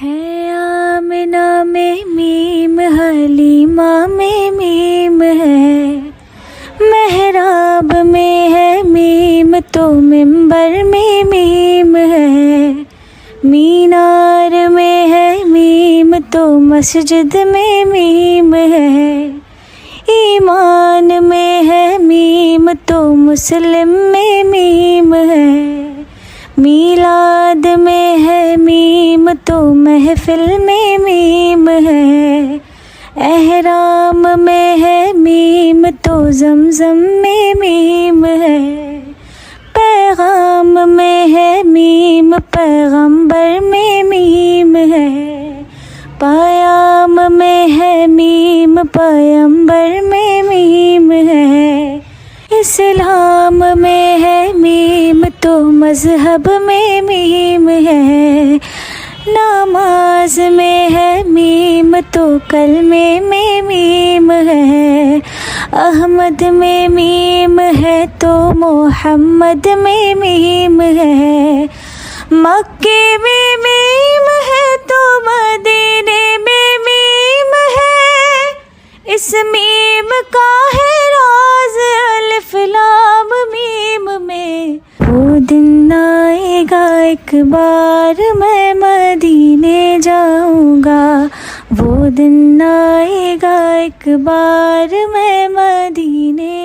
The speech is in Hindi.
है आमिना में मीम, हलीमा में मीम है, मेहराब में है मीम तो मिंबर में मीम है, मीनार में है मीम तो मस्जिद में मीम है, ईमान में है मीम तो मुस्लिम में मीम है, मीलाद में है मीम तो महफिल में मीम है, एहराम में है मीम तो जमजम में मीम है, पैगाम में है मीम पैगंबर में मीम है, पायाम में है मीम पैगंबर में मीम है, इस्लाम में है मीम तो मज़हब में मीम है, नमाज में है मीम तो कलमे में मीम है, अहमद में मीम है तो मोहम्मद में मीम है, मक्के में मीम है तो मदीने में मीम है, इस मीम का है राज अलिफ लाम मीम में। वो दिन आएगा एक बार मैं मदीने जाऊंगा, वो दिन आएगा एक बार मैं मदीने